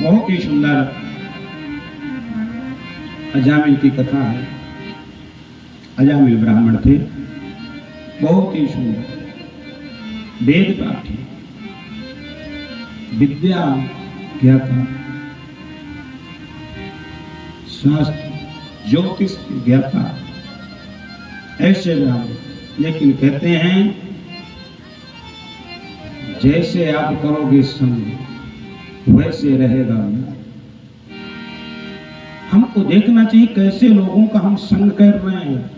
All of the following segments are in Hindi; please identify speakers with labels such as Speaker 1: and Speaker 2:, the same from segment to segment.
Speaker 1: बहुत ही सुंदर अजामिल की कथा है। अजामिल ब्राह्मण थे, बहुत ही सुंदर वेद पाठी, विद्या ज्ञाता, शास्त्र ज्योतिष ज्ञाता, ऐसे ब्राह्मण। लेकिन कहते हैं जैसे आप करोगे संग वैसे रहेगा मन। हमको देखना चाहिए कैसे लोगों का हम संग कर रहे हैं,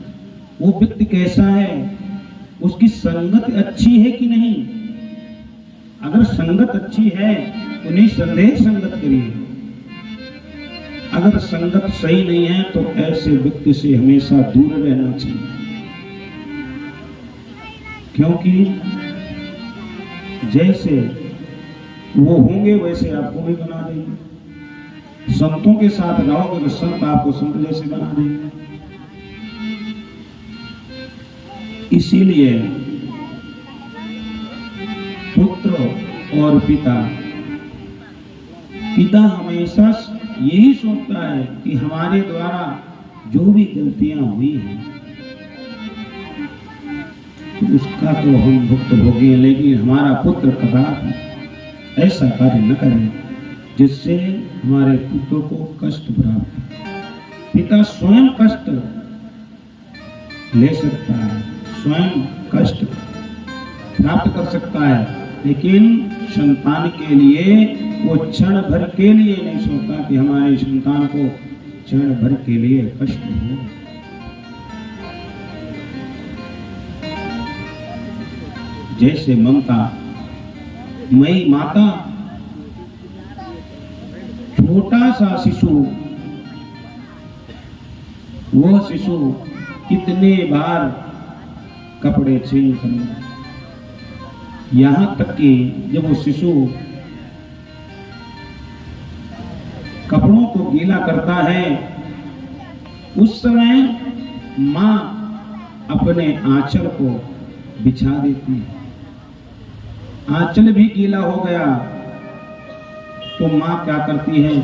Speaker 1: वो व्यक्ति कैसा है, उसकी संगत अच्छी है कि नहीं। अगर संगत अच्छी है तो निसंदेह संगत करिए, अगर संगत सही नहीं है तो ऐसे व्यक्ति से हमेशा दूर रहना चाहिए, क्योंकि जैसे वो होंगे वैसे आपको भी बना देंगे। संतों के साथ रहोगे तो संत आपको संत जैसे बना देंगे। इसीलिए पुत्र और पिता हमेशा यही सोचता है कि हमारे द्वारा जो भी गलतियां हुई हैं तो उसका तो हम भुक्त भोगे, लेकिन हमारा पुत्र कदापि ऐसा कार्य न करे जिससे हमारे पुत्र को कष्ट प्राप्त हो। पिता स्वयं कष्ट ले सकता है, स्वयं कष्ट प्राप्त कर सकता है, लेकिन संतान के लिए वो क्षण भर के लिए नहीं सोचता कि हमारे संतान को क्षण भर के लिए कष्ट हो। जैसे ममता मई माता छोटा सा शिशु, वो शिशु कितने बार कपड़े चेंज करना, यहां तक कि जब वो शिशु कपड़ों को गीला करता है उस समय मां अपने आंचल को बिछा देती है। आंचल भी गीला हो गया तो मां क्या करती है,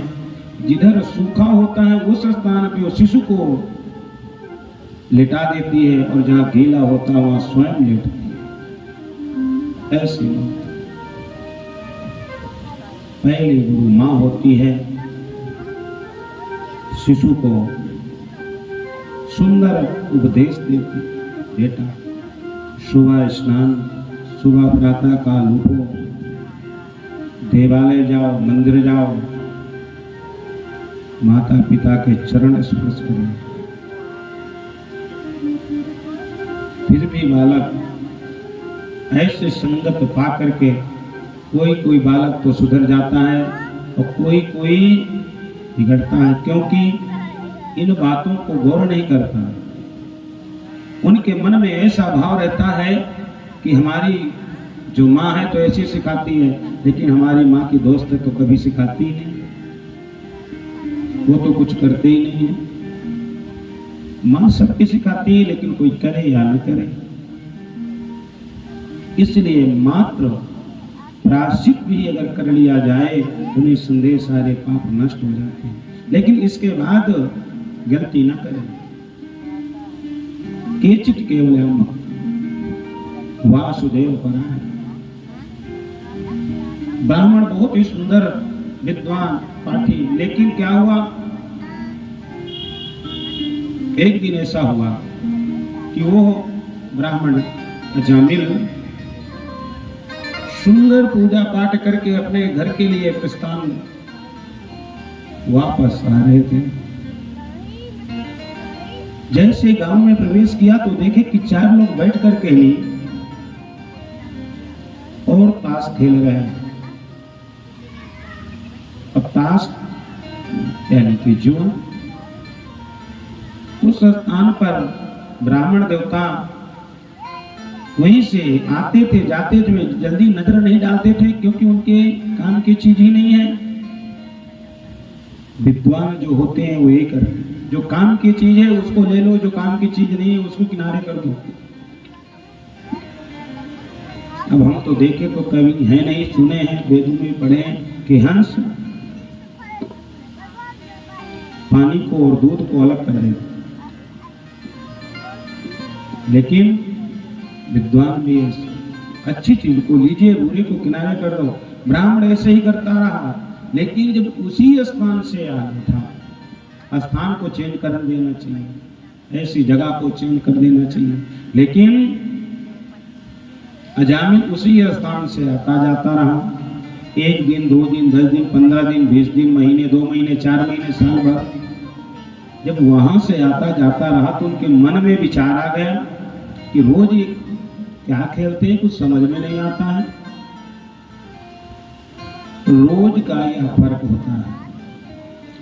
Speaker 1: जिधर सूखा होता है उस स्थान पे उस शिशु को लिटा देती है और जहां गीला होता है वहां स्वयं लेटती है। ऐसी पहली गुरु मां होती है, शिशु को सुंदर उपदेश देती, बेटा सुबह स्नान, सुबह प्रातः काल उठो, देवालय जाओ, मंदिर जाओ, माता पिता के चरण स्पर्श करो। फिर भी बालक ऐसे संगत पा करके कोई बालक तो सुधर जाता है और कोई बिगड़ता है, क्योंकि इन बातों को गौर नहीं करता। उनके मन में ऐसा भाव रहता है कि हमारी जो माँ है तो ऐसे सिखाती है, लेकिन हमारी माँ की दोस्त है तो कभी सिखाती ही नहीं, वो तो कुछ करते ही नहीं है। माँ सबकी सिखाती है लेकिन कोई करे या न करे। इसलिए मात्र प्रायश्चित भी अगर कर लिया जाए तो निसंदेह सारे पाप नष्ट हो जाते हैं, लेकिन इसके बाद गलती न करें। केचित केवलम वासुदेव परायण। ब्राह्मण बहुत ही सुंदर विद्वान पाठी, लेकिन क्या हुआ, एक दिन ऐसा हुआ कि वो ब्राह्मण अजामिल सुंदर पूजा पाठ करके अपने घर के लिए प्रस्थान वापस आ रहे थे। जैसे गांव में प्रवेश किया तो देखे कि 4 लोग बैठ कर के ही और ताश खेल रहे हैं। अब ताश यानी कि जुआ। उस स्थान पर ब्राह्मण देवता वहीं से आते थे जाते थे, जल्दी नजर नहीं डालते थे क्योंकि उनके काम की चीज ही नहीं है। विद्वान जो होते हैं वो ये करते हैं, जो काम की चीज है उसको ले लो, जो काम की चीज नहीं है उसको किनारे कर दो। अब हम तो देखे तो कभी है नहीं, सुने हैं, वेदों में पढ़े हैं कि हंस पानी को और दूध को अलग कर देते। लेकिन विद्वान भी अच्छी चीज को लीजिए, बुरे को किनारे कर दो। ब्राह्मण ऐसे ही करता रहा, लेकिन जब उसी स्थान से आया था, स्थान को चेंज कर देना चाहिए, ऐसी जगह को चेंज कर देना चाहिए। लेकिन अजामिल उसी स्थान से आता जाता रहा, 1 दिन 2 दिन 10 दिन 15 दिन 20 दिन, महीने 2 महीने 4 महीने साल भर जब वहां से आता जाता रहा तो उनके मन में विचार आ गया कि रोज ये क्या खेलते हैं, कुछ समझ में नहीं आता है। रोज का यह फर्क होता है।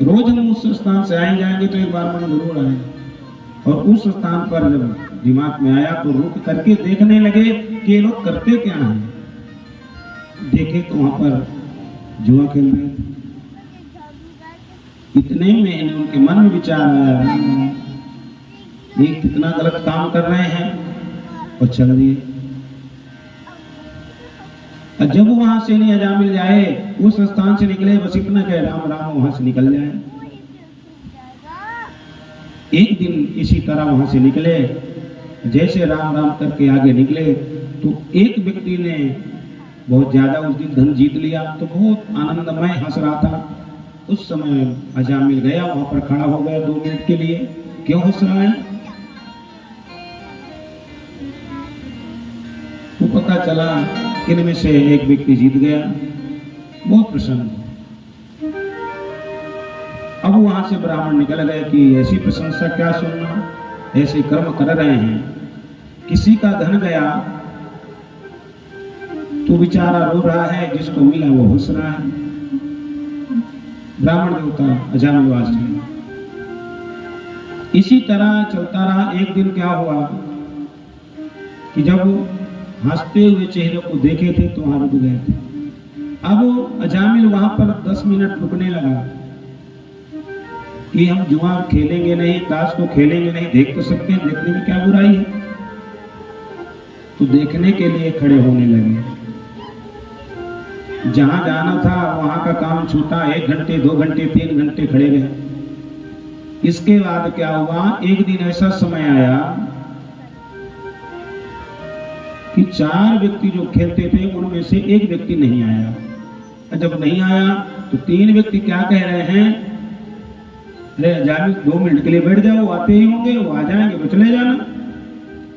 Speaker 1: रोज हम उस स्थान से आए जाएंगे तो एक बार मन जरूर आएगा, और उस स्थान पर जब दिमाग में आया तो रुक करके देखने लगे कि ये लोग करते क्या हैं। देखे तो वहां पर जुआ खेल रहे थे। इतने में उनके मन में विचार आया, ये कितना गलत काम कर रहे हैं, और चल दिए। जब वहां से नहीं अजामिल जाए, उस स्थान से निकले, बस इतना कहे राम राम वहां से निकल जाए। एक दिन इसी तरह वहां से निकले, जैसे राम राम करके आगे निकले तो एक व्यक्ति ने बहुत ज्यादा उस दिन धन जीत लिया, तो बहुत आनंदमय हंस रहा था। उस समय अजामिल गया, वहां पर खड़ा हो गया 2 मिनट के लिए। क्यों हंस रहा है? तो पता चला इनमें से एक व्यक्ति जीत गया, बहुत प्रसन्न। अब वहां से ब्राह्मण निकल गए कि ऐसी प्रशंसा क्या सुनना, ऐसे कर्म कर रहे हैं। किसी का धन गया तो बेचारा रो रहा है, जिसको मिला वो हंस रहा है। ब्राह्मण देवता अजामिलवासी। इसी तरह चलता रहा। एक दिन क्या हुआ कि जब हंसते हुए चेहरे को देखे थे तो वहां रुक गए थे। अब अजामिल वहां पर 10 मिनट रुकने लगा कि हम जुआ खेलेंगे नहीं, ताश को खेलेंगे नहीं, देख तो सकते हैं, देखने में क्या बुराई है। तो देखने के लिए खड़े होने लगे। जहां जाना था वहां का काम छूटा, 1 घंटे 2 घंटे 3 घंटे खड़े रहे। इसके बाद क्या हुआ, एक दिन ऐसा समय आया कि 4 व्यक्ति जो खेलते थे उनमें से एक व्यक्ति नहीं आया। जब नहीं आया तो 3 व्यक्ति क्या कह रहे हैं, अरे अजामिल 2 मिनट के लिए बैठ जाओ, आते ही होंगे, वो आ जाएंगे तो चले जाना।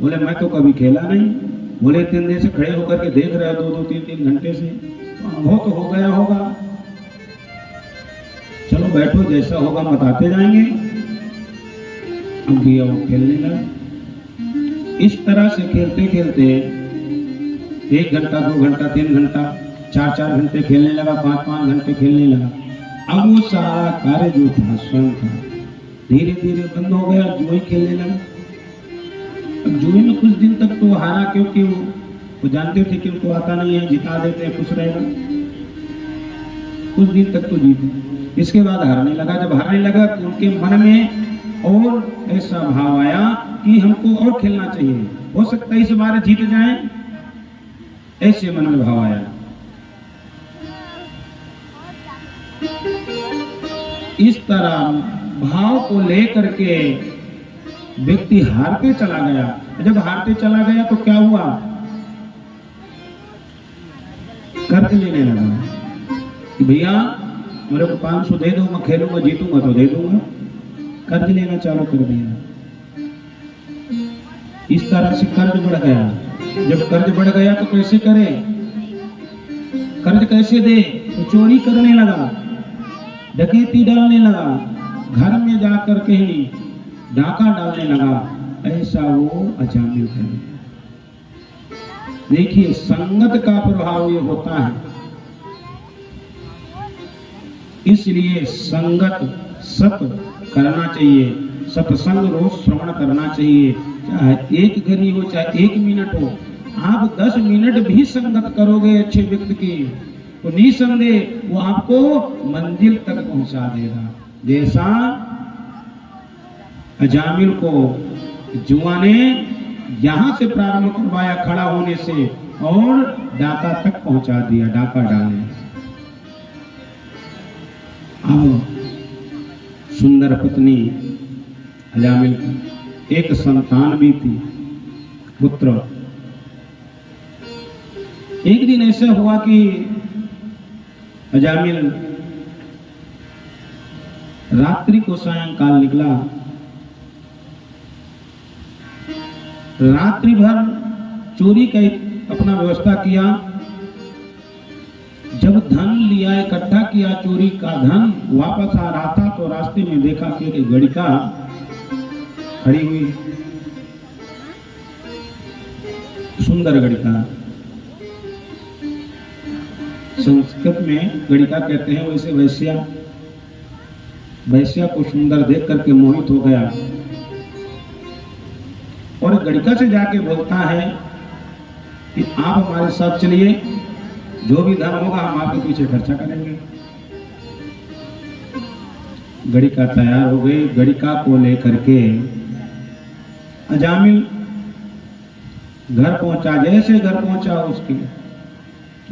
Speaker 1: बोले मैं तो कभी खेला नहीं। बोले 3 दिन से खड़े होकर के देख रहे हो 2-2 3-3 घंटे से, तो अनुभव तो हो गया होगा। चलो बैठो, जैसा होगा बताते जाएंगे। अब गया वो खेलने लगा। इस तरह से खेलते खेलते 1 घंटा 2 घंटा 3 घंटा 4-4 घंटे खेलने लगा, 5-5 घंटे खेलने लगा। अब वो सारा कार्य जो था स्वयं का धीरे धीरे बंद हो गया, जुए खेलने लगा। अब जुए में कुछ दिन तक तो हारा, क्योंकि वो जानते थे कि उनको आता नहीं है, जिता देते हैं, खुश रहेगा। कुछ दिन तक तो जीते। इसके बाद हारने लगा। जब हारने लगा तो उनके मन में और ऐसा भाव आया कि हमको और खेलना चाहिए, हो सकता है इस बार जीत जाए, ऐसे मन में भाव आया। इस तरह भाव को लेकर के व्यक्ति हारते चला गया। जब हारते चला गया तो क्या हुआ, कर्ज लेने लगा कि भैया मेरे को 500 दे दो, मैं खेलूंगा, जीतूंगा तो दे दूंगा। कर्ज लेना चालू कर दिया। इस तरह से कर्ज बढ़ गया। जब कर्ज बढ़ गया तो कैसे करे, कर्ज कैसे दे, तो चोरी करने लगा, डकैती डालने लगा, घर में जाकर कहीं डाका डालने लगा। ऐसा वो अजामिल है। देखिए संगत का प्रभाव ये होता है। इसलिए संगत सत करना चाहिए, सत्संग रोज श्रवण करना चाहिए, चाहे 1 घड़ी हो चाहे 1 मिनट हो। आप 10 मिनट भी संगत करोगे अच्छे व्यक्ति की तो निसंदेह वो आपको मंजिल तक पहुंचा देगा। जैसा अजामिल को जुआ ने यहां से प्रारंभ करवाया, खड़ा होने से, और डाका तक पहुंचा दिया, डाका डालने। अब सुंदर पत्नी अजामिल की, एक संतान भी थी, पुत्र। एक दिन ऐसा हुआ कि अजामिल रात्रि को सायंकाल निकला। रात्रि भर चोरी का अपना व्यवस्था किया। जब धन लिया, इकट्ठा किया चोरी का धन, वापस आ रहा था तो रास्ते में देखा कि एक गड़िका खड़ी हुई, सुंदर गड़िका। संस्कृत में गड़िका कहते हैं, वैसे वैश्या। वैश्या को सुंदर देख करके मोहित हो गया और गड़िका से जाके बोलता है कि आप हमारे साथ चलिए, जो भी धन होगा हम आपके पीछे खर्चा करेंगे। गड़िका तैयार हो गई। गड़िका को लेकर के अजामिल घर पहुंचा। जैसे घर पहुंचा, उसके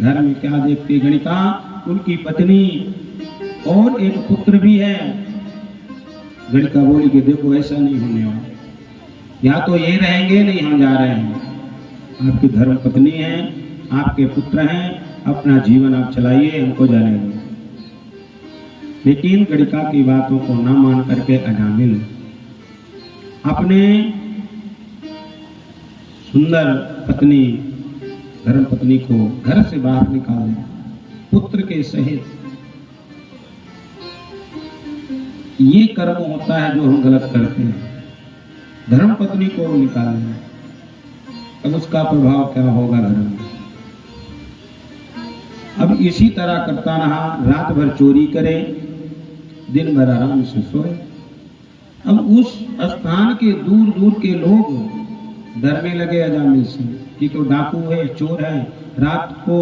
Speaker 1: घर में क्या देखती गणिका, उनकी पत्नी और एक पुत्र भी है। गणिका बोली कि देखो ऐसा नहीं होने वाला, या तो ये रहेंगे, नहीं हम जा रहे हैं। आपकी धर्म पत्नी है, आपके पुत्र हैं, अपना जीवन आप चलाइए, हमको जाने दो। लेकिन गणिका की बातों को न मान करके अजामिल अपने सुंदर पत्नी, धर्म पत्नी को घर से बाहर निकाल दिया, पुत्र के सहित। ये कर्म होता है जो हम गलत करते हैं, धर्म पत्नी को निकाल दिया। अब उसका प्रभाव क्या होगा घर में। अब इसी तरह करता रहा, रात भर चोरी करे, दिन भर आराम से सोए। अब उस स्थान के दूर दूर के लोग डरने लगे अजामिल से कि तो डाकू है, चोर है, रात को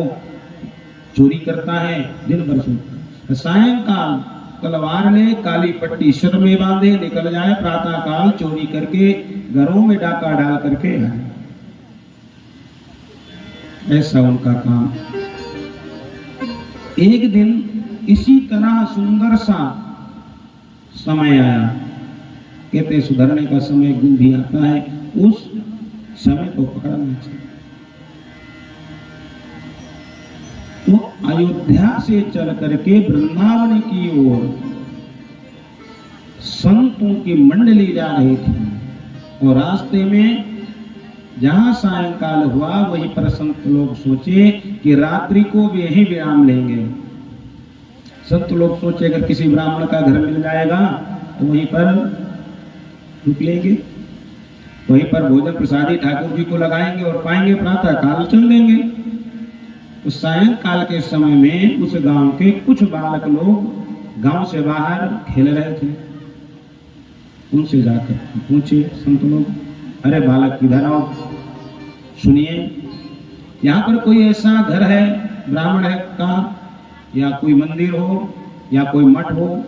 Speaker 1: चोरी करता है, दिन भर सोता। सायंकाल तलवार ले, काली पट्टी सिर में बांधे, निकल जाए, प्रातः काल चोरी करके घरों में डाका डाल करके आए। ऐसा उनका काम। एक दिन इसी तरह सुंदर सा समय आया, कहते सुधरने का समय भी आता है, उस समय को पकड़ना चाहिए। तो अयोध्या से चल करके वृंदावन की ओर संतों की मंडली जा रही थी और रास्ते में जहां सायंकाल हुआ वहीं पर संत लोग सोचे कि रात्रि को भी यही विराम लेंगे। संत लोग सोचे अगर किसी ब्राह्मण का घर मिल जाएगा तो वहीं पर रुक लेंगे, वहीं पर भोजन प्रसादी ठाकुर जी को लगाएंगे और पाएंगे, प्रातः काल चल देंगे। तो सायंकाल के समय में उस गांव के कुछ बालक लोग गांव से बाहर खेल रहे थे। उनसे जाकर पूछे संत लोग, अरे बालक किधर आओ, सुनिए, यहाँ पर कोई ऐसा घर है ब्राह्मण है का, या कोई मंदिर हो या कोई मठ हो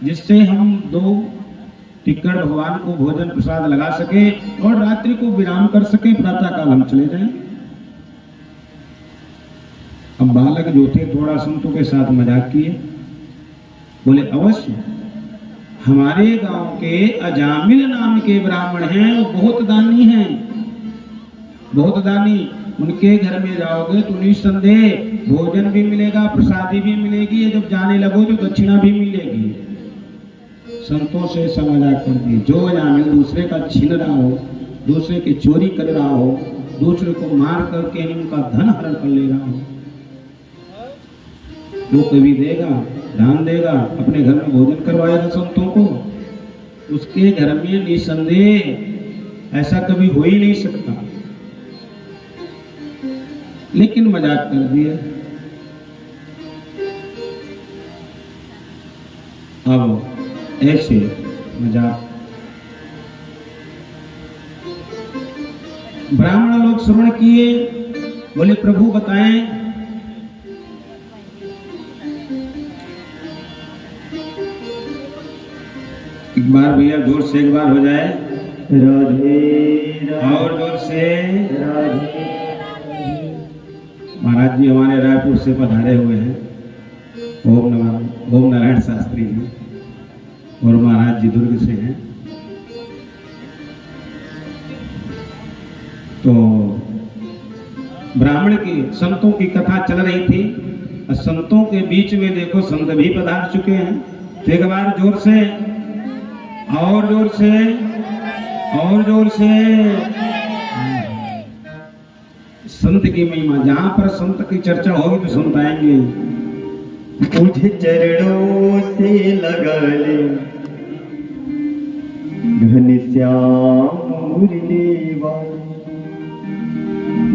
Speaker 1: जिससे हम दो टिक्कड़ भगवान को भोजन प्रसाद लगा सके और रात्रि को विराम कर सके, प्रातः काल हम चले जाएं। अब बालक जो थे थोड़ा संतों के साथ मजाक किए, बोले अवश्य, हमारे गांव के अजामिल नाम के ब्राह्मण हैं, वो बहुत दानी हैं, बहुत दानी। उनके घर में जाओगे तो निस्संदेह भोजन भी मिलेगा, प्रसादी भी मिलेगी, जब जाने लगो तो दक्षिणा भी मिलेगी। संतों से मजाक कर दिए। जो अजामिल दूसरे का छीन रहा हो, दूसरे की चोरी कर रहा हो, दूसरे को मार करके उनका धन हरण कर ले रहा हो, वो कभी देगा, दान देगा, अपने घर में भोजन करवाएगा संतों को, उसके घर में निसंदेह ऐसा कभी हो ही नहीं सकता। लेकिन मजाक कर दिया। अब ऐसे मजाक ब्राह्मण लोग श्रवण किए, बोले प्रभु बताएं, एक बार भैया जोर से एक बार हो जाए, राधे और जोर से राधे। महाराज जी हमारे रायपुर से पधारे हुए हैं, ओम नारायण शास्त्री जी, और महाराज जी दुर्ग से हैं। तो ब्राह्मण की संतों की कथा चल रही थी और संतों के बीच में देखो संत भी पधार चुके हैं। तो एक बार जोर से और जोर से और जोर से संत की महिमा, जहां पर संत की चर्चा होगी तो सुन पाएंगे।
Speaker 2: मुझे चरणों से लगा ले घनश्याम मुरली वाले,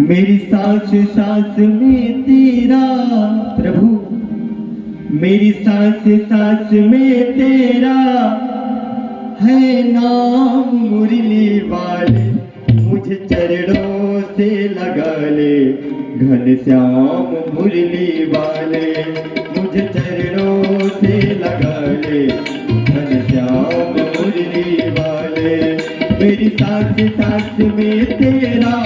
Speaker 2: मेरी सांस सांस में तेरा प्रभु, मेरी सांस सांस में तेरा है नाम मुरली वाले। मुझे चरणों से लगा ले घनश्याम मुरली वाले, मुझे चरणों से लगा ले घनश्याम मुरली वाले। मेरी सांस सांस में तेरा,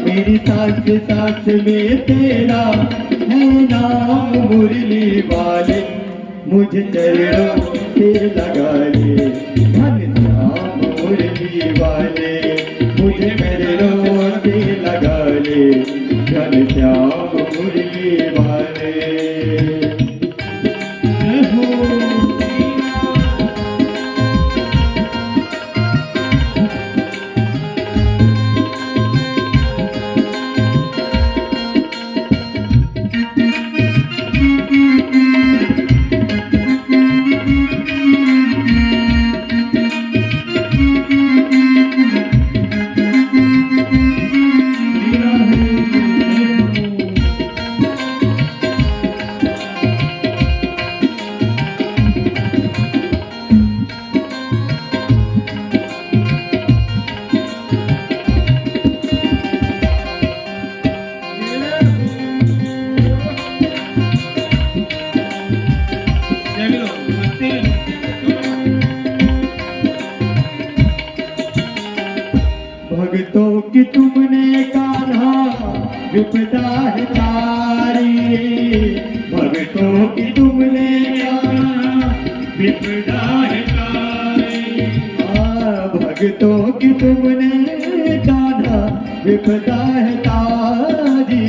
Speaker 2: मेरी सांस सांस में तेरा है नाम मुरली वाले। मुझे चरणों से लगा ले घनश्याम मुरली वाले, मुझे चरणों से लगा ले घनश्याम मुरली वाले। भक्तों की तुमने कान्हा विपदा है तारी, भक्तों की तुमने कान्हा विपदा है तारी। भक्तों की तुमने कान्हा विपदा है तारी,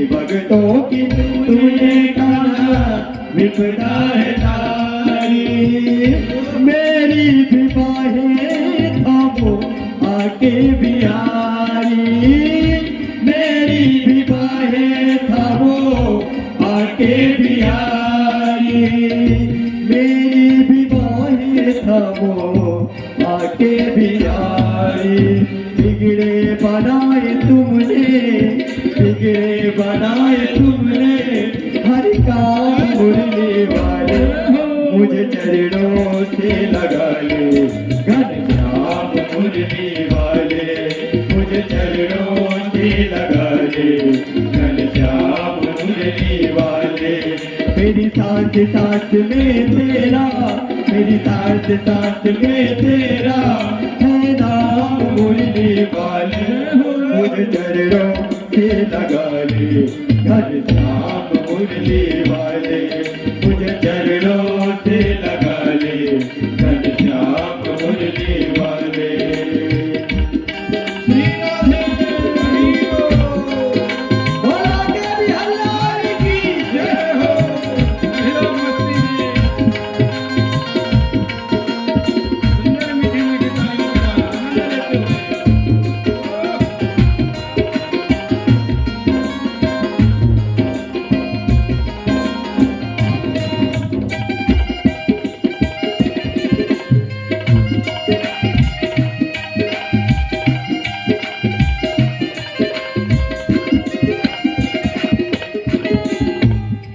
Speaker 2: भक्तों की तुमने कान्हा विपदा है तारी। मेरी विवाहें थामो आके बिहारी, मेरी विवाहें थामो आके बिहारी, मेरी विवाहें थामो आके बिहारी। बिगड़े बनाए तुमने, बिगड़े बनाए तुमने हर काम मुरली वाले। मुझे चरणों से लगा ले घनश्याम मुरली वाले, मुझे चरणों से लगा ले घनश्याम मुरली वाले। मेरी सांस सांस में तेरा, मेरी सांस सांस में तेरा है नाम मुरली वाले। मुझे चरणों से लगा ले घनश्याम मुरली वाले, मुझे चरणों से लगा ले घनश्याम मुरली वाले।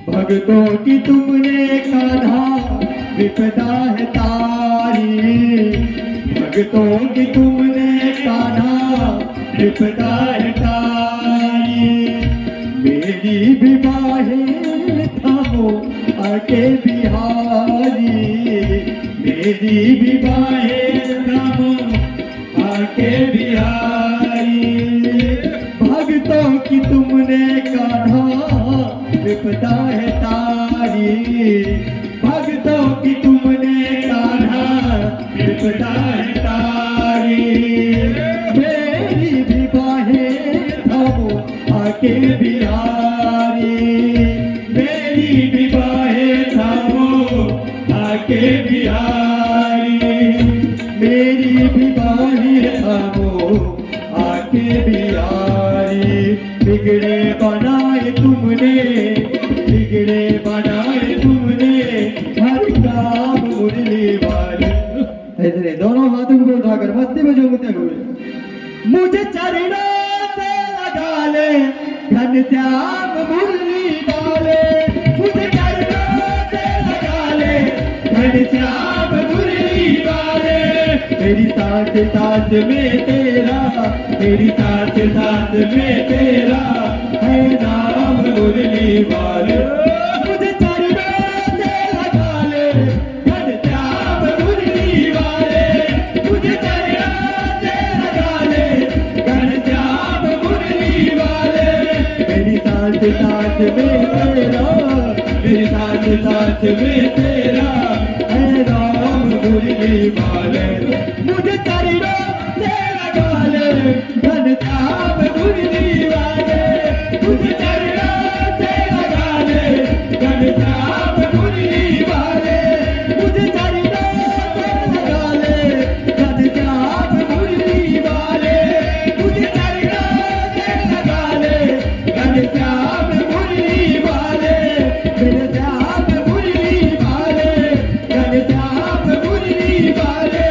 Speaker 2: भक्तों की तुमने कान्हा विपदा है तारी, भक्तों की तुमने कान्हा विपदा है तारी। मेरी विवाहें थामो आके बिहारी, मेरी विवाहें थामो आके बिहारी। भक्तों की तुमने कान्हा विपदा है तारी, भक्तों की तुमने कान्हा बिहारी मेरी भी बारी थामो आके बिहारी बिगड़े बनाए तुमने हर काम मुरली वाले। ऐसे दोनों हाथों को उठाकर मस्ती में झूमते हुए मुझे चरणों से लगा ले घनश्याम मुरली वाले मुझे चरणों से लगा ले घनश्याम मुरली वाले मेरी सांस सांस में तेरा मेरी सांस सांस में तेरा है नाम मुरली वाले मुझे चरणों से लगा ले घनश्याम मुरली वाले मुझे चरणों से लगा ले घनश्याम मुरली वाले मेरी सांस सांस में तेरा मेरी सांस सांस में तेरा है नाम मुरली वाले मुझे चरणों से लगा ले घनश्याम मुरली वाले मुझे चरणों से लगा ले घनश्याम मुरली वाले मुझे चरणों से लगा ले घनश्याम मुरली वाले मुझे चरणों से लगा ले घनश्याम मुरली वाले मेरे श्याम मुरली वाले घनश्याम मुरली वाले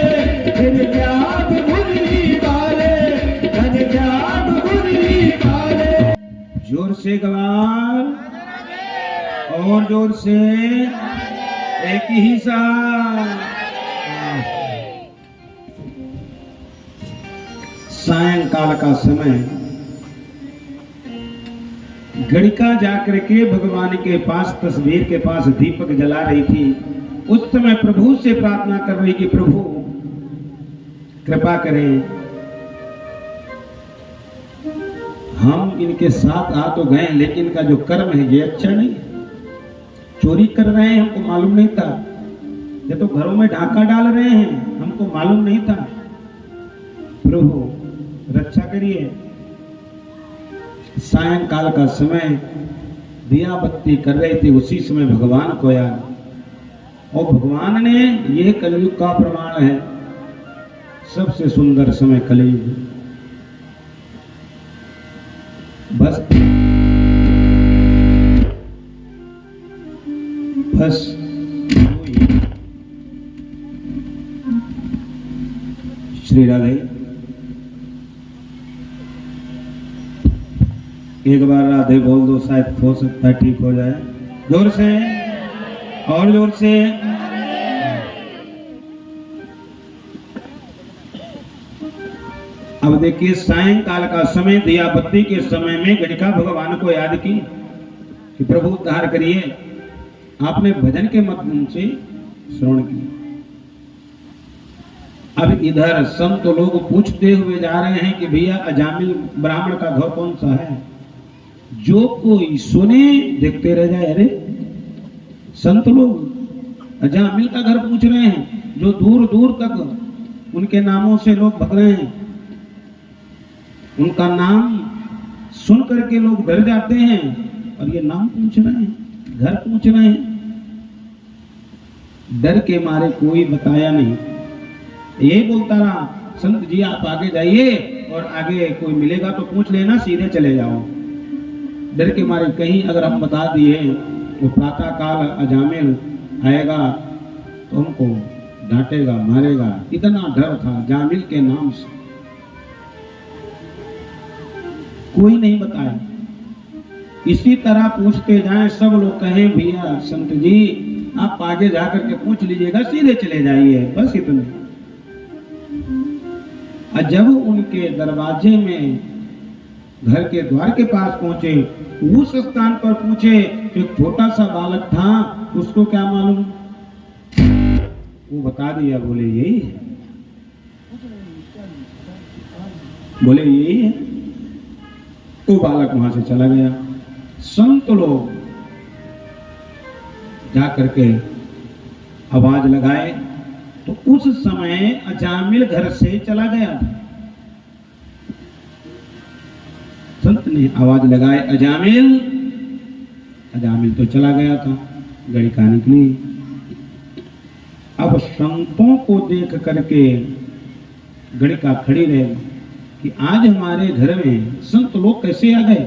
Speaker 2: मेरे श्याम मुरली वाले घनश्याम मुरली वाले।
Speaker 1: जोर से गवार और जोर से एक ही साथ। सायंकाल का समय गणिका जाकर के भगवान के पास तस्वीर के पास दीपक जला रही थी। उस समय प्रभु से प्रार्थना कर रही कि प्रभु कृपा करें, हम इनके साथ आ तो गए लेकिन इनका जो कर्म है ये अच्छा नहीं। चोरी कर रहे हैं, हमको मालूम नहीं था। ये तो घरों में ढाका डाल रहे हैं, हमको मालूम नहीं था। प्रभु रक्षा करिए। सायंकाल का समय दिया बत्ती कर रहे थे, उसी समय भगवान को याद, और भगवान ने यह कलयुग का प्रमाण है, सबसे सुंदर समय कलयुग। बस श्री राधे। एक बार राधे बोल दो, शायद हो सकता है ठीक हो जाए। जोर से और जोर से। अब देखिए सायंकाल का समय, दिया बत्ती के समय में गणिका भगवान को याद की कि प्रभु उद्धार करिए। आपने भजन के माध्यम से श्रवण किया। अब इधर संत लोग पूछते हुए जा रहे हैं कि भैया अजामिल ब्राह्मण का घर कौन सा है? जो कोई सुने देखते रह जाए। अरे संत लोग अजामिल का घर पूछ रहे हैं, जो दूर दूर तक उनके नामों से लोग भग रहे हैं। उनका नाम सुन करके लोग डर जाते हैं, और ये नाम पूछ रहे हैं, घर पूछ रहे हैं। डर के मारे कोई बताया नहीं। ये बोलता रहा, संत जी आप आगे जाइए और आगे कोई मिलेगा तो पूछ लेना, सीधे चले जाओ। डर के मारे कहीं अगर हम बता दिए वो प्रातः काल अजामिल आएगा तो हमको डांटेगा, मारेगा। इतना डर था जामिल के नाम से। कोई नहीं बताया। इसी तरह पूछते जाएं, सब लोग कहें भैया संत जी आप आगे जाकर के पूछ लीजिएगा, सीधे चले जाइए, बस इतने। और जब उनके दरवाजे में घर के द्वार के पास पहुंचे, उस स्थान पर पूछे, एक छोटा सा बालक था, उसको क्या मालूम, वो बता दिया, बोले यही है, बोले यही है। वो बालक वहां से चला गया। संत लोग जाकर के आवाज लगाए तो उस समय अजामिल घर से चला गया था। संत ने आवाज लगाए अजामिल, अजामिल तो चला गया था। गणिका निकली, अब संतों को देख करके गणिका खड़ी रहे कि आज हमारे घर में संत लोग कैसे आ गए,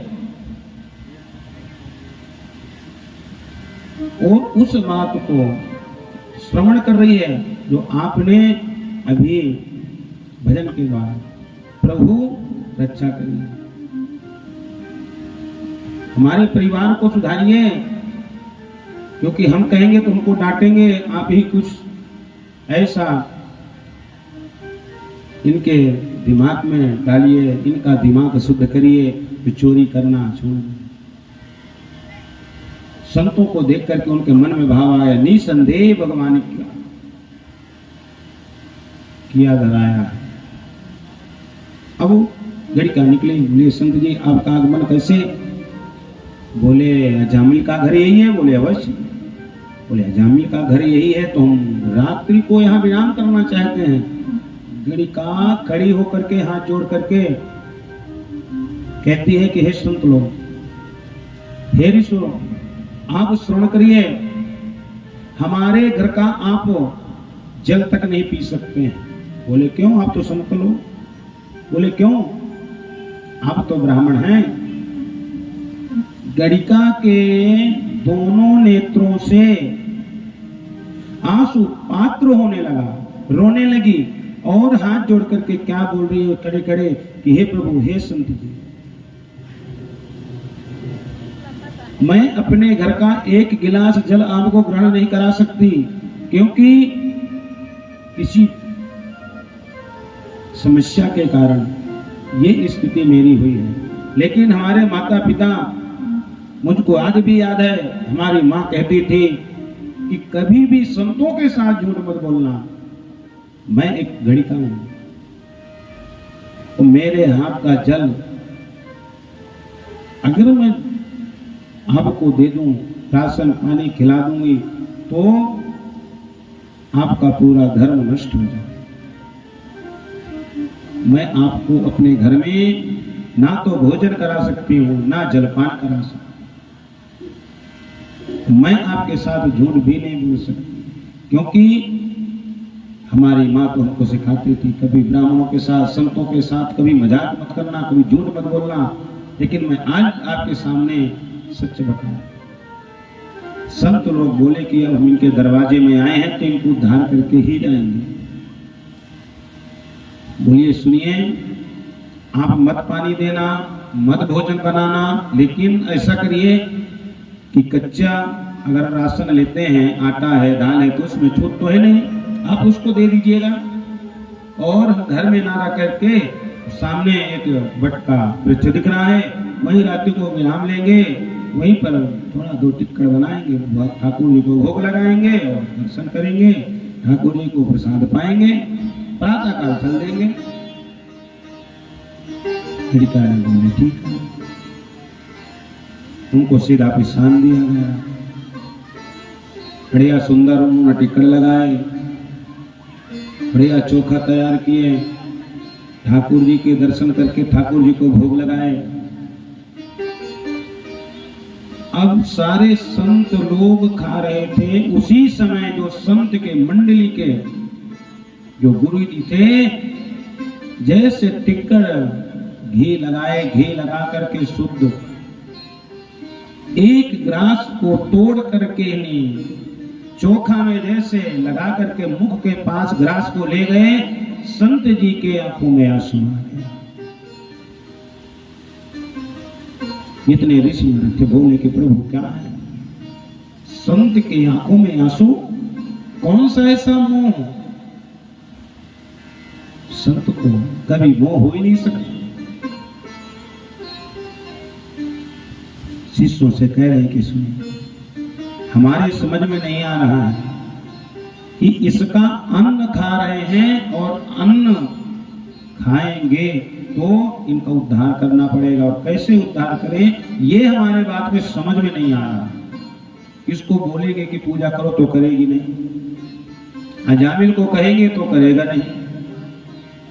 Speaker 1: और उस बात को श्रवण कर रही है जो आपने अभी भजन के बाद प्रभु रक्षा करिए, हमारे परिवार को सुधारिए, क्योंकि हम कहेंगे तो उनको डांटेंगे, आप ही कुछ ऐसा इनके दिमाग में डालिए, इनका दिमाग शुद्ध करिए, तो चोरी करना छोड़। संतों को देख करके उनके मन में भाव आया, निसंदेह भगवान किया धराया। अब गणिका निकली, बोले संत जी आपका आगमन कैसे? बोले अजामिल का घर यही है। बोले अवश्य। बोले अजामिल का घर यही है तो हम रात्रि को यहाँ विराम करना चाहते हैं। गणिका खड़ी होकर के हाथ जोड़ करके कहती है कि हे संत लोग, हे ऋषियों, आप श्रवण करिए, हमारे घर का आप जल तक नहीं पी सकते हैं। बोले क्यों? आप तो संत लोग। बोले क्यों? आप तो ब्राह्मण हैं। गणिका के दोनों नेत्रों से आंसू पात्र होने लगा, रोने लगी और हाथ जोड़ करके क्या बोल रही है खड़े खड़े कि हे प्रभु, हे संत जी, मैं अपने घर का एक गिलास जल आपको ग्रहण नहीं करा सकती, क्योंकि किसी समस्या के कारण ये स्थिति मेरी हुई है। लेकिन हमारे माता पिता, मुझको आज भी याद है, हमारी माँ कहती थी कि कभी भी संतों के साथ झूठ मत बोलना। मैं एक गणिका हूं, तो मेरे हाथ का जल अगर मैं आपको दे दूं, राशन पानी खिला दूंगी, तो आपका पूरा धर्म नष्ट हो जाए। मैं आपको अपने घर में ना तो भोजन करा सकती हूँ, ना जलपान करा सकती, मैं आपके साथ झूठ भी नहीं बोल सकती, क्योंकि हमारी माँ तो हमको सिखाती थी कभी ब्राह्मणों के साथ, संतों के साथ कभी मजाक मत करना, कभी झूठ मत बोलना। लेकिन मैं आज आपके सामने सच बताऊं। संत लोग बोले कि अब हम इनके दरवाजे में आए हैं तो इनको उद्धार करके ही जाएंगे। बोलिए सुनिए, आप मत पानी देना, मत भोजन बनाना, लेकिन ऐसा करिए कि कच्चा अगर राशन लेते हैं, आटा है, दाल है, तो उसमें छूट तो है नहीं, आप उसको दे दीजिएगा। और घर में ना रह करके सामने एक बट का वृक्ष दिख रहा है, वहीं रात्रि को विराम लेंगे, वहीं पर थोड़ा 2 टिक्कड़ बनाएंगे, ठाकुर जी को भोग लगाएंगे और दर्शन करेंगे, ठाकुर जी को प्रसाद पाएंगे, प्रातः काल चल देंगे। बोले ठीक है। उनको सीधा पिसान दिया गया, बढ़िया सुंदर उन्होंने टिक्कड़ लगाए, बढ़िया चोखा तैयार किए, ठाकुर जी के दर्शन करके ठाकुर जी को भोग लगाए। अब सारे संत लोग खा रहे थे। उसी समय जो संत के मंडली के जो गुरु जी थे, जैसे टिक्कड़ घी लगाए, घी लगा करके शुद्ध एक ग्रास को तोड़ करके नहीं, चोखा में जैसे लगा करके मुख के पास ग्रास को ले गए, संत जी के आंखों में आंसू आ गए। इतने ऋषि थे, बोले कि प्रभु क्या है? संत के आंखों में आंसू? कौन सा ऐसा मोह? संत को कभी मोह हो ही नहीं सकता। शिष्यों से कह रहे कि सुनिए, हमारे समझ में नहीं आ रहा है कि इसका अन्न खा रहे हैं और अन्न खाएंगे तो इनका उद्धार करना पड़ेगा, और कैसे उद्धार करें ये हमारे बात में समझ में नहीं आ रहा। इसको बोलेंगे कि पूजा करो तो करेगी नहीं, अजामिल को कहेंगे तो करेगा नहीं,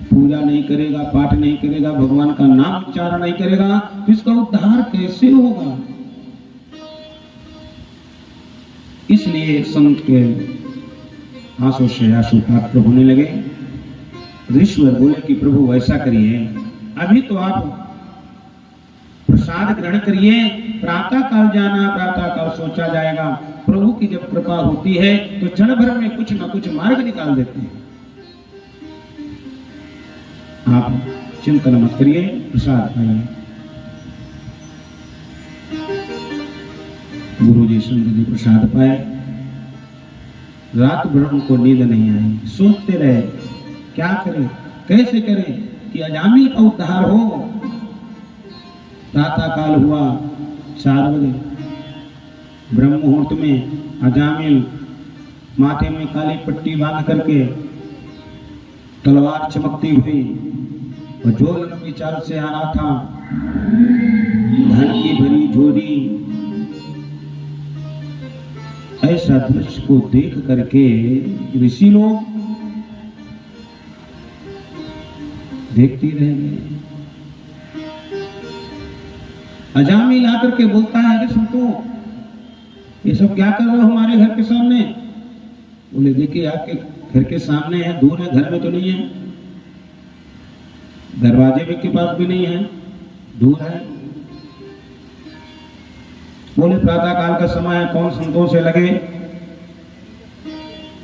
Speaker 1: पूजा नहीं करेगा, पाठ नहीं करेगा, भगवान का नाम उच्चारण नहीं करेगा, तो इसका उद्धार कैसे होगा? इसलिए संत के आंसू से आंसुपात्र होने लगे। ऋषिवर बोले कि प्रभु ऐसा करिए, अभी तो आप प्रसाद ग्रहण करिए, प्रातः काल जाना, प्रातः काल सोचा जाएगा। प्रभु की जब कृपा होती है तो क्षण भर में कुछ न कुछ मार्ग निकाल देते हैं। आप चिंतन मत करिए, प्रसाद खाइए। गुरु जी संत जी प्रसाद पाए। रात भर उनको नींद नहीं आई, सोचते रहे क्या करें, कैसे करें कि अजामिल का उद्धार हो। प्रातः काल हुआ 4 बजे, ब्रह्म मुहूर्त में अजामिल माथे में काली पट्टी बांध करके तलवार चमकती हुई और जो लंबी चाल से आ रहा था, धन की भरी झोली। ऐसा दृश्य को देख करके ऋषि लोग देखते रह गए। अजामिल आकर के बोलता है, अरे सुनो, ये सब क्या कर रहे हो हमारे घर के सामने? बोले देखिए आपके घर के सामने है, दूर है, घर में तो नहीं है, दरवाजे में के पास भी नहीं है, दूर है। बोले प्रातः काल का समय है, कौन संतों से लगे,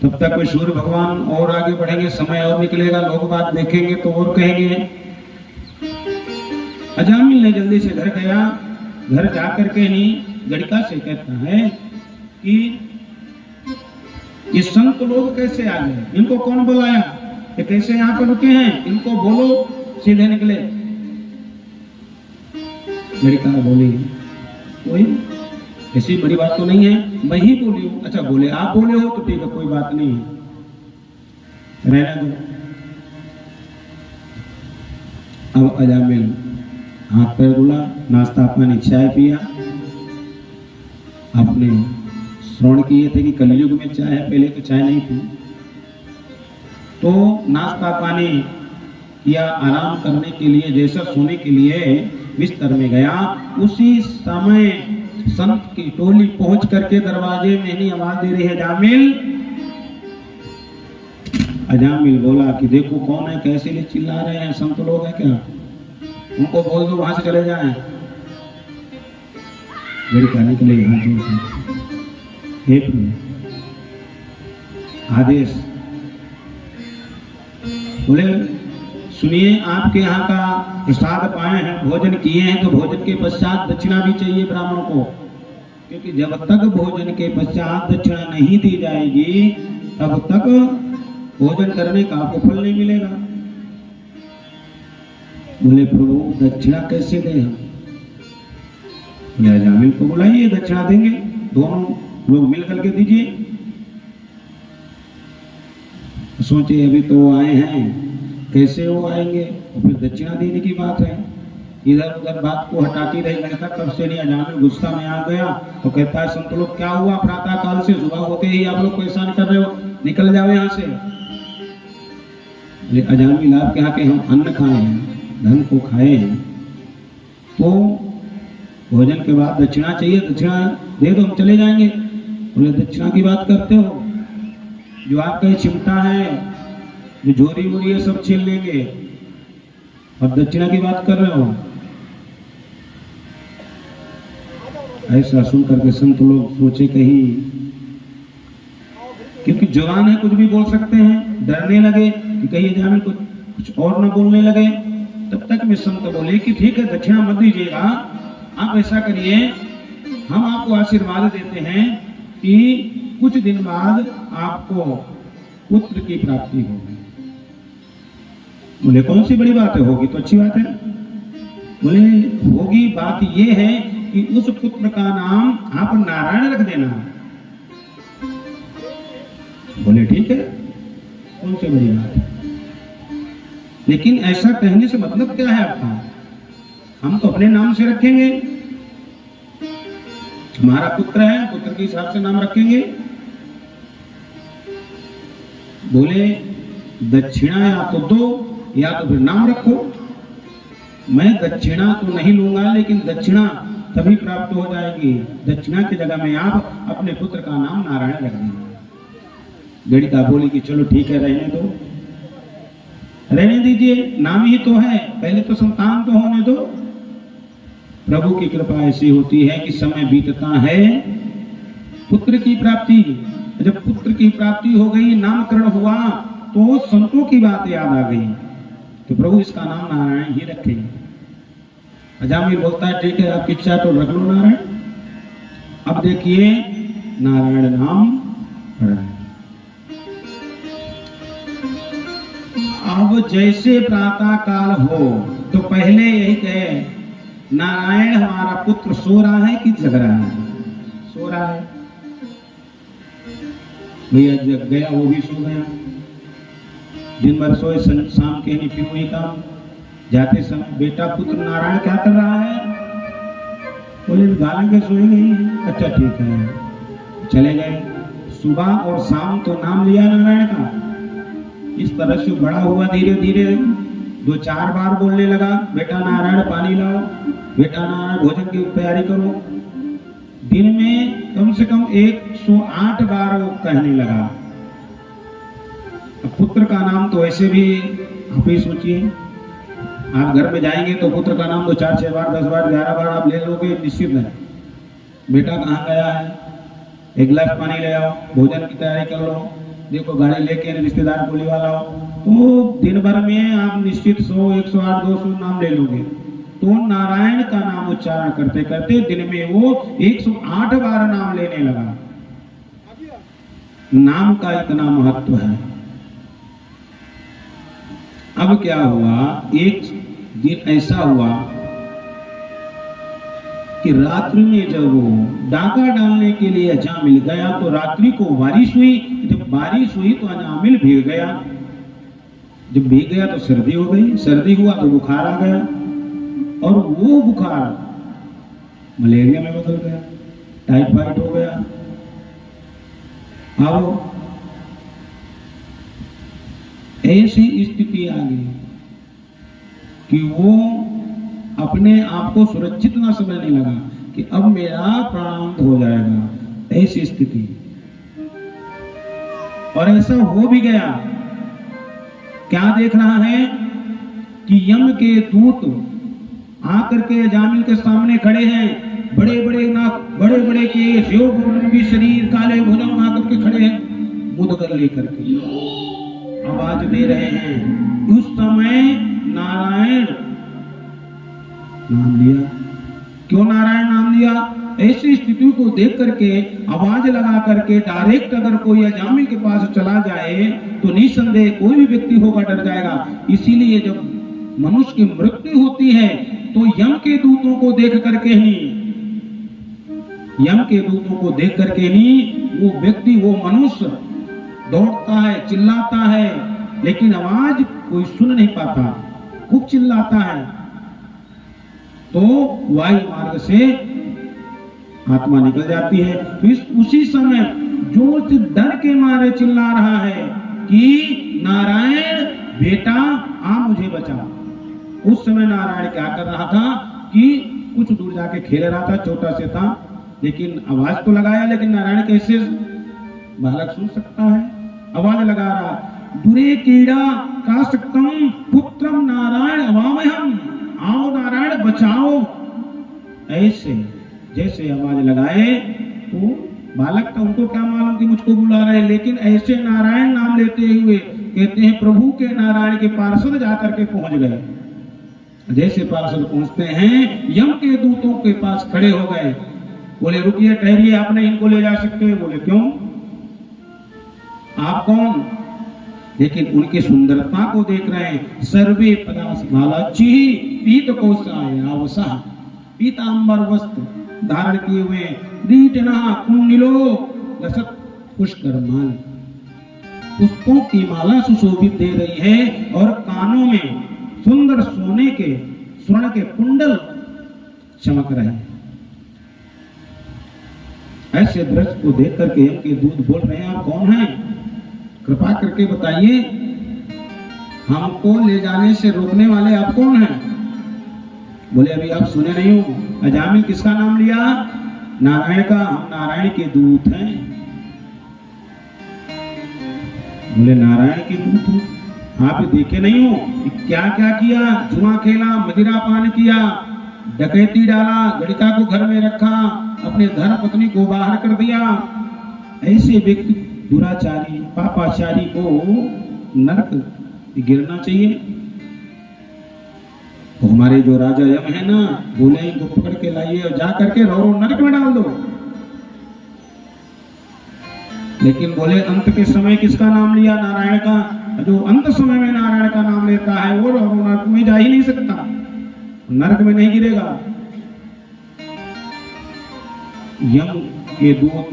Speaker 1: तब तक कोई सूर्य भगवान और आगे बढ़ेंगे, समय और निकलेगा, लोग बात देखेंगे तो और कहेंगे। अजामिल ने जल्दी से घर गया। घर जाकर के ही गणिका से कहता है कि ये संत लोग कैसे आ गए, इनको कौन बुलाया, ये कैसे यहाँ पर रुके हैं, इनको बोलो सीधे निकले। गणिका बोली कोई ऐसी बड़ी बात तो नहीं है, मैं ही बोली हूँ। अच्छा बोले आप बोले हो तो ठीक है, कोई बात नहीं है, रहने दो। अब अजामिल हाथ पैर धुला, नाश्ता पानी चाय पिया। आपने श्रवण किए थे कि कलयुग में चाय है, पहले तो चाय नहीं थी। तो नाश्ता पानी किया, आराम करने के लिए, जैसा सोने के लिए बिस्तर में गया, उसी समय संत की टोली पहुंच करके दरवाजे में ही आवाज दे रही है, अजामिल। अजामिल बोला कि देखो कौन है, कैसे लिए चिल्ला रहे हैं, संत लोग हैं क्या, उनको बोल दो वहां से चले जाएं। लड़का निकले, हे प्रभु आदेश। बोले सुनिए, आपके यहाँ का प्रसाद पाए हैं, भोजन किए हैं, तो भोजन के पश्चात दक्षिणा भी चाहिए ब्राह्मण को, क्योंकि जब तक भोजन के पश्चात दक्षिणा नहीं दी जाएगी तब तक भोजन करने का आपको फल नहीं मिलेगा। बोले प्रभु दक्षिणा कैसे दें हम? बोले अजामिल को बुलाइए, दक्षिणा देंगे, दोनों लोग मिल करके दीजिए। सोचे अभी तो वो आए हैं, कैसे वो आएंगे, और फिर दक्षिणा देने की बात है। इधर उधर बात को हटाती रही लड़का, तब से नहीं अजामिल गुस्सा में आ गया तो कहता है संत लोग क्या हुआ, प्रातः काल से सुबह होते ही आप लोग परेशान कर रहे हो, निकल जाओ यहाँ से। अजामिल आपके यहाँ के हम अन्न खाए हैं, धन को खाए हैं, तो भोजन के बाद दक्षिणा चाहिए, दक्षिणा दे दो, हम चले जाएंगे। बोले दक्षिणा की बात करते हो, जो आपका चिमटा है, जो झोरी वोरी है, सब छीन लेंगे, और दक्षिणा की बात कर रहे हो। ऐसा सुन करके संत लोग सोचे कहीं, क्योंकि जवान है कुछ भी बोल सकते हैं, डरने लगे कि कहीं अजामिल कुछ और ना बोलने लगे। तब तक में संत बोले कि ठीक है दक्षिणा मत दीजिएगा, आप ऐसा करिए, हम आपको आशीर्वाद देते हैं कि कुछ दिन बाद आपको पुत्र की प्राप्ति होगी। बोले कौन सी बड़ी बात है, होगी तो अच्छी बात है। बोले होगी, बात ये है कि उस पुत्र का नाम आप नारायण रख देना। बोले ठीक है, कौन सी बड़ी बात है, लेकिन ऐसा कहने से मतलब क्या है आपका, हम तो अपने नाम से रखेंगे, हमारा पुत्र है, पुत्र के हिसाब से नाम रखेंगे। बोले दक्षिणा या तो दो या तो फिर नाम रखो। मैं दक्षिणा तो नहीं लूंगा, लेकिन दक्षिणा तभी प्राप्त हो जाएगी, दक्षिणा की जगह में आप अपने पुत्र का नाम नारायण रख देंगे। गणिका बोली कि चलो ठीक है, रहने दो, रहने दीजिए, नाम ही तो है, पहले तो संतान तो होने दो। प्रभु की कृपा ऐसी होती है कि समय बीतता है, पुत्र की प्राप्ति, जब पुत्र की प्राप्ति हो गई, नामकरण हुआ, तो संतों की बात याद आ गई, तो प्रभु इसका नाम नारायण ही रखेंगे। अजामिल बोलता है ठीक है, आपकी इच्छा तो रख लो नारायण। अब देखिए नारायण नाम पड़ा। अब जैसे प्रातः काल हो तो पहले यही कहे नारायण हमारा पुत्र सो रहा है कि जग रहा है? सो रहा है। भैया जग गया, वो भी सो गया, दिन भर सोए, शाम के नहीं फिर वही काम। जाते समय बेटा पुत्र नारायण क्या कर रहा है? बोले गाला के सोए नहीं। अच्छा ठीक है, चले गए। सुबह और शाम तो नाम लिया नारायण का। इस तरह से बड़ा हुआ, धीरे धीरे 2-4 बार बोलने लगा, बेटा नारायण पानी लाओ, बेटा नारायण भोजन की तैयारी करो। दिन में कम से कम 108 बार वो कहने लगा। पुत्र का नाम तो ऐसे भी आप ही सोचिए, आप घर में जाएंगे तो पुत्र का नाम तो 4-6 बार, 10 बार, 11 बार आप ले लोगे निश्चित है। बेटा कहाँ गया है, एक गिलास पानी ले आओ, भोजन की तैयारी कर लो, देखो गाड़ी लेके रिश्तेदार बोली वाला हो, तो दिन भर में आप निश्चित 100, 108, 200 नाम ले लोगे। तो नारायण का नाम उच्चारण करते करते दिन में वो 108 बार नाम लेने लगा। नाम का इतना महत्व है। अब क्या हुआ, एक दिन ऐसा हुआ कि रात्रि में जब वो डाका डालने के लिए अजामिल गया तो रात्रि को बारिश हुई। जब बारिश हुई तो अजामिल भीग गया। जब भीग गया तो सर्दी हो गई, सर्दी हुआ तो बुखार आ गया, और वो बुखार मलेरिया में बदल गया, टाइफाइड हो गया। अब ऐसी स्थिति आ गई कि वो अपने आप को सुरक्षित ना समझने लगा कि अब मेरा प्राणांत हो जाएगा, ऐसी स्थिति। और ऐसा हो भी गया। क्या देख रहा है कि यम के दूत आकर के अजामिल के सामने खड़े हैं, बड़े बड़े नाक, बड़े बड़े केस, लंबी शरीर, काले भुजंग आकर के खड़े हैं, मुदगर लेकर के आवाज दे रहे हैं। उस समय नारायण नाम लिया। क्यों नारायण नाम लिया? ऐसी स्थिति को देख करके, आवाज लगा करके डायरेक्ट अगर कोई अजामिल के पास चला जाए तो निसंदेह कोई भी व्यक्ति होगा डर जाएगा। इसीलिए जब मनुष्य की मृत्यु होती है तो यम के दूतों को देख करके नहीं, यम के दूतों को देख करके नहीं, वो व्यक्ति, वो मनुष्य दौड़ता है, चिल्लाता है, लेकिन आवाज कोई सुन नहीं पाता, खूब चिल्लाता है। तो वायु मार्ग से आत्मा निकल जाती है। फिर उसी समय जोर से डर के मारे चिल्ला रहा है कि नारायण बेटा आ मुझे बचा। उस समय नारायण क्या कर रहा था कि कुछ दूर जाके खेल रहा था, छोटा से था, लेकिन आवाज तो लगाया, लेकिन नारायण कैसे बालक सुन सकता है? आवाज लगा रहा, दुरे कीड़ा काष्टकम पुत्रम नारायण अवामहम, आओ नारायण बचाओ। ऐसे जैसे आवाज लगाए तो बालक का उनको क्या मालूम कि मुझको बुला रहे, लेकिन ऐसे नारायण नाम लेते हुए कहते हैं प्रभु के नारायण के पार्षद जाकर के पहुंच गए। जैसे पार्षद पहुंचते हैं, यम के दूतों के पास खड़े हो गए, बोले रुकिए, ठहरिए, आप नहीं इनको ले जा सकते। बोले क्यों, आप कौन? लेकिन उनकी सुंदरता को देख रहे हैं। सर्वे पदास बालाची पीत कोशावसा, पीतांबर वस्त्र धारण किए हुए, दीटना कुंडिलो लसत पुष्कर माल, पुष्पों की माला सुशोभित दे रही है, और कानों में सुंदर सोने के स्वर्ण के कुंडल चमक रहे हैं। ऐसे दृश्य को देख करके यम के दूत बोल रहे हैं, आप कौन हैं? कृपा करके बताइए, हमको ले जाने से रोकने वाले आप कौन हैं? बोले अभी आप सुने नहीं हो, अजामिल किसका नाम लिया? नारायण का। हम नारायण के दूत हैं। बोले नारायण के दूत हो, आप देखे नहीं हो क्या क्या किया, जुआ खेला, मदिरा पान किया, डकैती डाला, गड़िका को घर में रखा, अपने धर्म पत्नी को बाहर कर दिया। ऐसे व्यक्ति दुराचारी पापाचारी को नरक गिरना चाहिए। तो हमारे जो राजा यम है ना, बोले इनको पकड़ के लाइए और जा करके रो नरक में डाल दो। लेकिन बोले अंत के समय किसका नाम लिया? नारायण का। जो अंत समय में नारायण का नाम लेता है वो नरक में जा ही नहीं सकता, नरक में नहीं गिरेगा। यम के दूत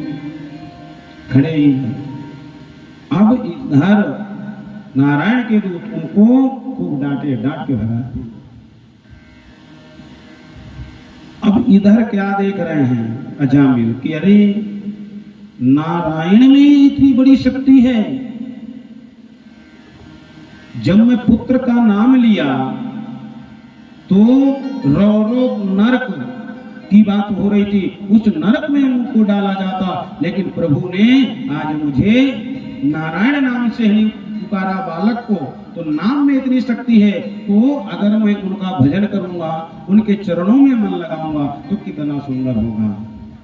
Speaker 1: खड़े ही हैं। अब इधर नारायण के दूत उनको खूब डांटे, डांट के भगाते। अब इधर क्या देख रहे हैं अजामिल कि अरे नारायण में इतनी बड़ी शक्ति है। जब मैं पुत्र का नाम लिया तो रो नरक की बात हो रही थी, उस नरक में उनको डाला जाता, लेकिन प्रभु ने आज मुझे नारायण नाम से ही पुकारा बालक को, तो नाम में इतनी शक्ति है, तो अगर मैं उनका भजन करूंगा, उनके चरणों में मन लगाऊंगा तो कितना सुंदर होगा।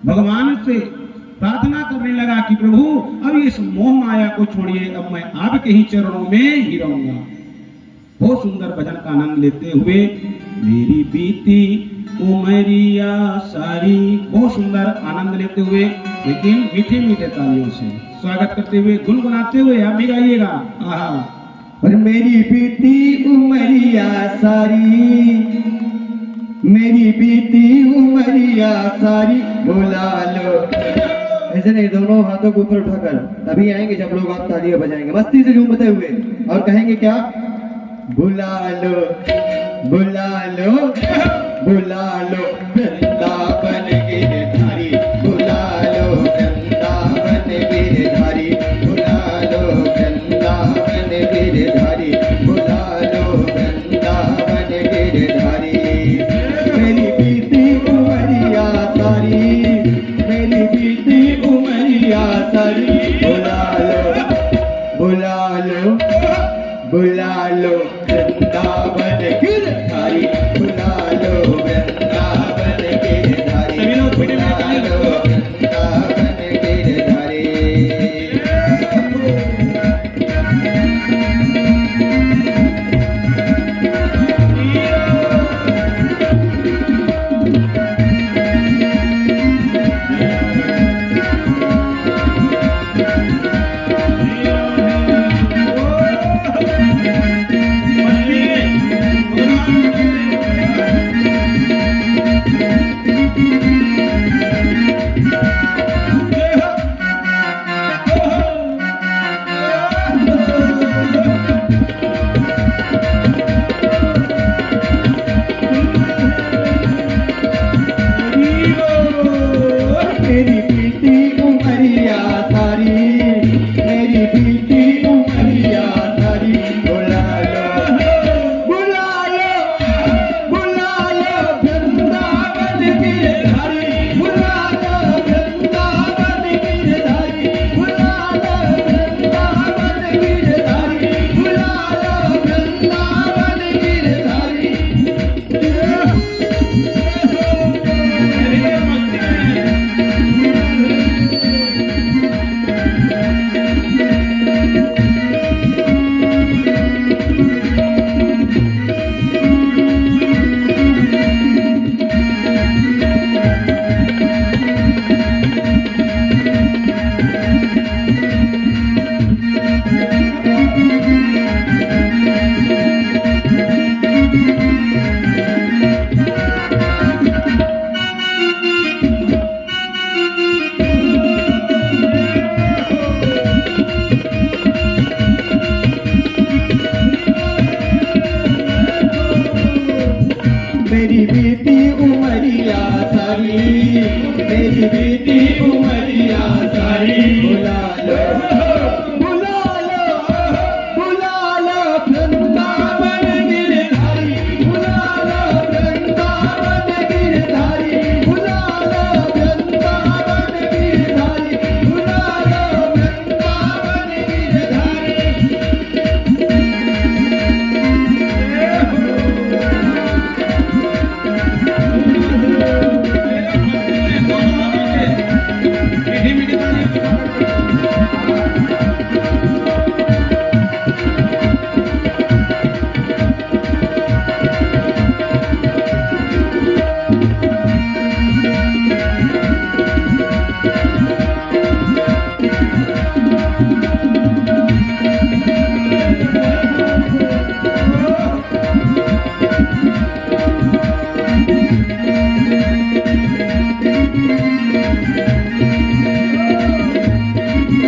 Speaker 1: भगवान से प्रार्थना करने लगा कि प्रभु अब इस मोह माया को छोड़िए, अब मैं आपके ही चरणों में ही रहूंगा। बहुत सुंदर भजन का आनंद लेते हुए मेरी बीती उमरिया सारी, बहुत सुंदर आनंद लेते हुए, लेकिन मीठे मीठे तालियों से स्वागत करते हुए, गुनगुनाते हुए आप भी गाइएगा। आहा,
Speaker 2: और मेरी बीती उमरिया सारी, मेरी बीती उमरिया सारी, बुला लो। ऐसे नहीं, दोनों हाथों को ऊपर उठाकर तभी आएंगे जब लोग आप तालियां बजाएंगे, मस्ती से झूमते हुए, और कहेंगे क्या? बुला लो, बुला लो, बुला लो वृंदावन गिरधारी, बुला लो वृंदावन गिरधारी, बुला लो वृंदावन गिरधारी, बुला लो वृंदावन गिरधारी। मेरी बीती उमरिया सारी, मेरी बीती उमरिया सारी, बुला लो, बुला लो, बुला लो वृंदावन गिरधारी, बुला लो वृंदावन गिरधारी, बुला लो वृंदावन गिरधारी। मेरी बीती उमरिया सारी, मेरी बीती उमरिया सारी, बुला लो, बुला लो, बुला लो वृंदावन गिरधारी, बुला लो वृंदावन गिरधारी, बुला लो वृंदावन गिरधारी, बुला लो वृंदावन गिरधारी। मेरी